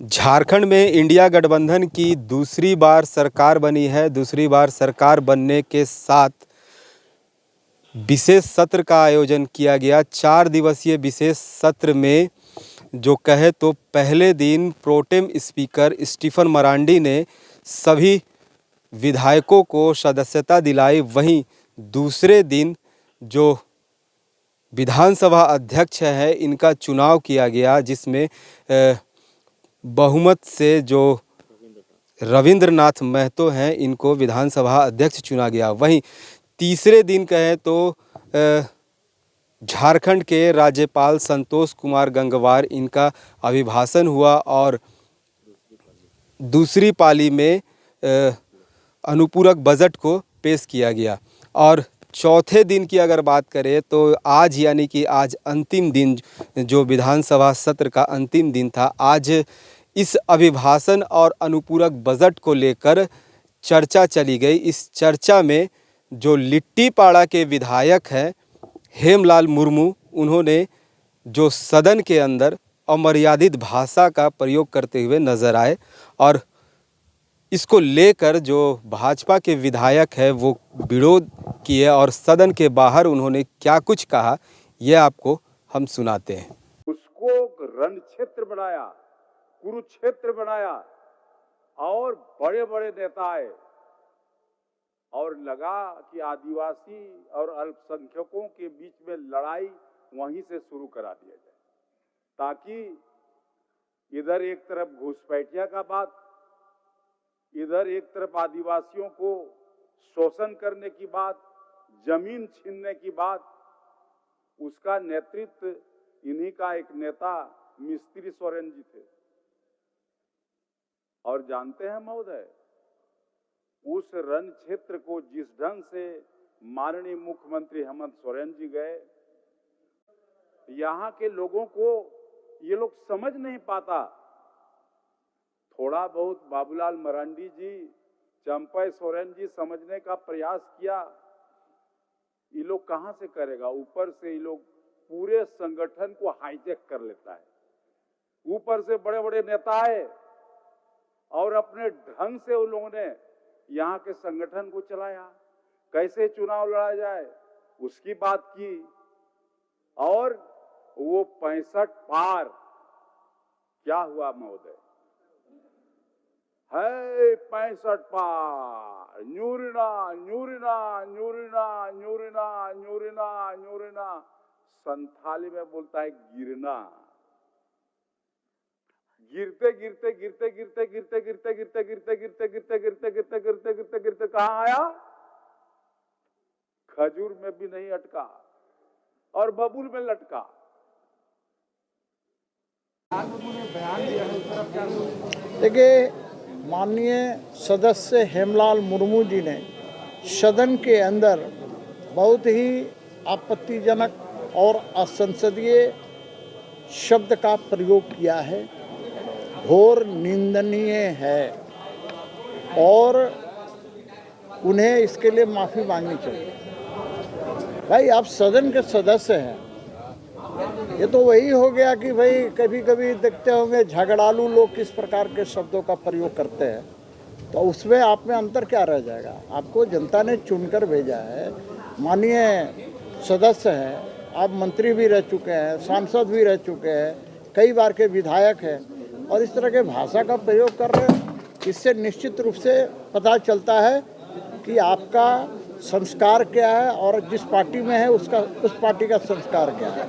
झारखंड में इंडिया गठबंधन की दूसरी बार सरकार बनी है। दूसरी बार सरकार बनने के साथ विशेष सत्र का आयोजन किया गया। 4 दिवसीय विशेष सत्र में जो कहे तो पहले दिन प्रोटेम स्पीकर स्टीफन मरांडी ने सभी विधायकों को सदस्यता दिलाई। वहीं दूसरे दिन जो विधानसभा अध्यक्ष है इनका चुनाव किया गया, जिसमें बहुमत से जो रविंद्रनाथ महतो हैं इनको विधानसभा अध्यक्ष चुना गया। वहीं तीसरे दिन कहें तो झारखंड के राज्यपाल संतोष कुमार गंगवार इनका अभिभाषण हुआ और दूसरी पाली में अनुपूरक बजट को पेश किया गया। और चौथे दिन की अगर बात करें तो आज यानी कि आज अंतिम दिन, जो विधानसभा सत्र का अंतिम दिन था, आज इस अभिभाषण और अनुपूरक बजट को लेकर चर्चा चली गई। इस चर्चा में जो लिट्टीपाड़ा के विधायक हैं हेमलाल मुर्मू, उन्होंने जो सदन के अंदर अमर्यादित भाषा का प्रयोग करते हुए नजर आए और इसको लेकर जो भाजपा के विधायक है वो विरोध किए और सदन के बाहर उन्होंने क्या कुछ कहा ये आपको हम सुनाते हैं। उसको रण क्षेत्र बनाया, कुरुक्षेत्र बनाया और बड़े बड़े नेता आए और लगा कि आदिवासी और अल्पसंख्यकों के बीच में लड़ाई वहीं से शुरू करा दिया जाए, ताकि इधर एक तरफ घुसपैठिया का बात, इधर एक तरफ आदिवासियों को शोषण करने की बात, जमीन छीनने की बात। उसका नेतृत्व इन्हीं का एक नेता मिस्त्री सोरेन जी थे। और जानते हैं महोदय, उस रण क्षेत्र को जिस ढंग से माननीय मुख्यमंत्री हेमंत सोरेन जी गए, यहाँ के लोगों को ये लोग समझ नहीं पाता। थोड़ा बहुत बाबूलाल मरांडी जी, चंपई सोरेन जी समझने का प्रयास किया, ये लोग कहां से करेगा। ऊपर से ये लोग पूरे संगठन को हाईजैक कर लेता है। ऊपर से बड़े बड़े नेता आए और अपने ढंग से उन लोगों ने यहाँ के संगठन को चलाया, कैसे चुनाव लड़ा जाए उसकी बात की। और वो 65 पार क्या हुआ महोदय, है 65 पार, न्यूरिना न्यूरिना न्यूरिना न्यूरिना न्यूरिना न्यूरिना, संथाली में बोलता है गिरना। गिरते गिरते गिरते गिरते गिरते गिरते गिरते गिरते गिरते गिरते गिरते गिरते गिरते गिरते गिरते कहां आया, खजूर में भी नहीं अटका और बबूल में लटका। देखिए, माननीय सदस्य हेमलाल मुर्मू जी ने सदन के अंदर बहुत ही आपत्तिजनक और असंसदीय शब्द का प्रयोग किया है, घोर निंदनीय है और उन्हें इसके लिए माफ़ी मांगनी चाहिए। भाई, आप सदन के सदस्य हैं, ये तो वही हो गया कि भाई कभी कभी देखते होंगे झगड़ालू लोग किस प्रकार के शब्दों का प्रयोग करते हैं, तो उसमें आप में अंतर क्या रह जाएगा। आपको जनता ने चुनकर भेजा है, माननीय सदस्य हैं, आप मंत्री भी रह चुके हैं, सांसद भी रह चुके हैं, कई बार के विधायक हैं, और इस तरह के भाषा का प्रयोग कर रहे हैं। इससे निश्चित रूप से पता चलता है कि आपका संस्कार क्या है और जिस पार्टी में है उसका, उस पार्टी का संस्कार क्या है।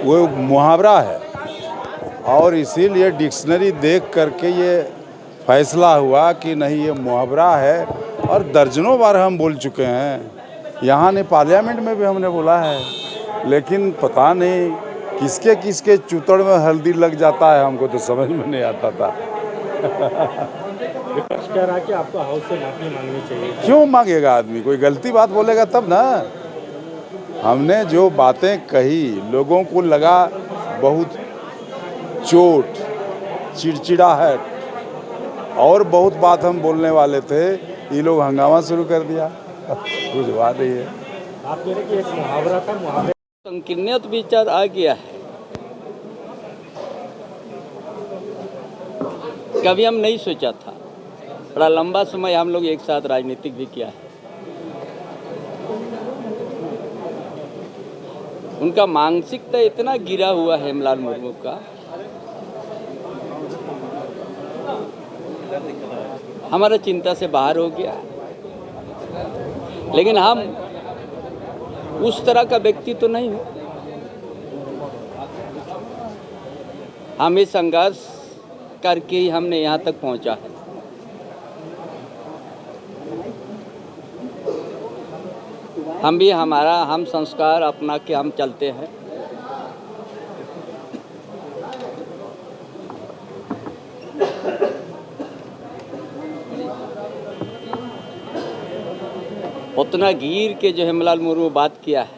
वो मुहावरा है और इसीलिए डिक्शनरी देख करके ये फैसला हुआ कि नहीं, ये मुहावरा है। और दर्जनों बार हम बोल चुके हैं, यहाँ ने पार्लियामेंट में भी हमने बोला है, लेकिन पता नहीं किसके किसके चूतड़ में हल्दी लग जाता है, हमको तो समझ में नहीं आता था। विपक्ष कह रहा है कि आपको हाउस से माफी मांगनी चाहिए। क्यों मांगेगा आदमी, कोई गलती बात बोलेगा तब ना। हमने जो बातें कही लोगों को लगा बहुत चोट, चिड़चिड़ाहट और बहुत बात हम बोलने वाले थे, ये लोग हंगामा शुरू कर दिया। कुछ बात नहीं है। आप कह रहे कि एक मुहावरा था, मुहावरे संकीर्णत विचार आ गया है कभी हम नहीं सोचा था। बड़ा लंबा समय हम लोग एक साथ राजनीतिक भी किया है। उनका मानसिकता इतना गिरा हुआ है हेमलाल मुर्मू का, हमारा चिंता से बाहर हो गया। लेकिन हम उस तरह का व्यक्ति तो नहीं हूँ। हमें संघर्ष करके ही हमने यहाँ तक पहुँचा है। हम संस्कार अपना के हम चलते हैं। उतना गिर के जो हेमलाल मुर्मू बात किया है,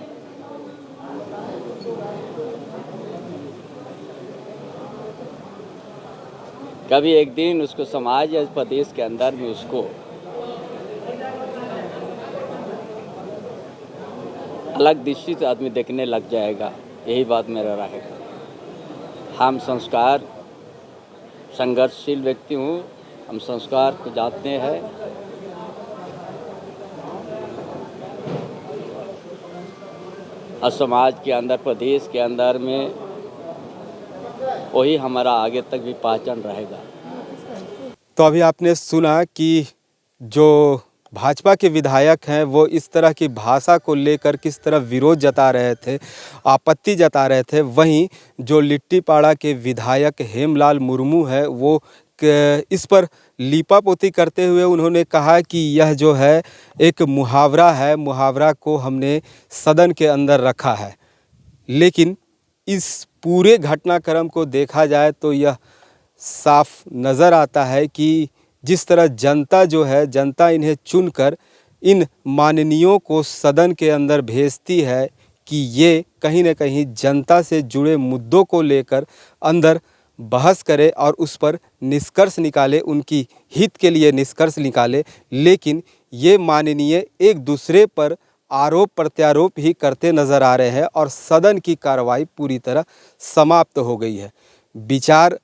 कभी एक दिन उसको समाज या प्रदेश के अंदर में उसको अलग दृष्टि से आदमी देखने लग जाएगा। यही बात मेरा रहेगा। हम संस्कार संघर्षशील व्यक्ति हूँ, हम संस्कार को जानते हैं। और समाज के अंदर, प्रदेश के अंदर में वही हमारा आगे तक भी पहचान रहेगा। तो अभी आपने सुना कि जो भाजपा के विधायक हैं वो इस तरह की भाषा को लेकर किस तरह विरोध जता रहे थे, आपत्ति जता रहे थे। वहीं जो लिट्टीपाड़ा के विधायक हेमलाल मुर्मू है वो इस पर लीपापोती करते हुए उन्होंने कहा कि यह जो है एक मुहावरा है, मुहावरा को हमने सदन के अंदर रखा है। लेकिन इस पूरे घटनाक्रम को देखा जाए तो यह साफ नज़र आता है कि जिस तरह जनता जो है, जनता इन्हें चुनकर इन माननीयों को सदन के अंदर भेजती है कि ये कहीं न कहीं जनता से जुड़े मुद्दों को लेकर अंदर बहस करे और उस पर निष्कर्ष निकाले, उनकी हित के लिए निष्कर्ष निकाले। लेकिन ये माननीय एक दूसरे पर आरोप प्रत्यारोप ही करते नज़र आ रहे हैं और सदन की कार्रवाई पूरी तरह समाप्त हो गई है। विचार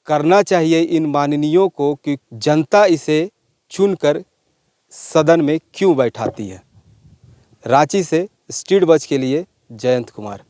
करना चाहिए इन माननीयों को कि जनता इसे चुनकर सदन में क्यों बैठाती है। रांची से स्ट्रीट बज के लिए जयंत कुमार।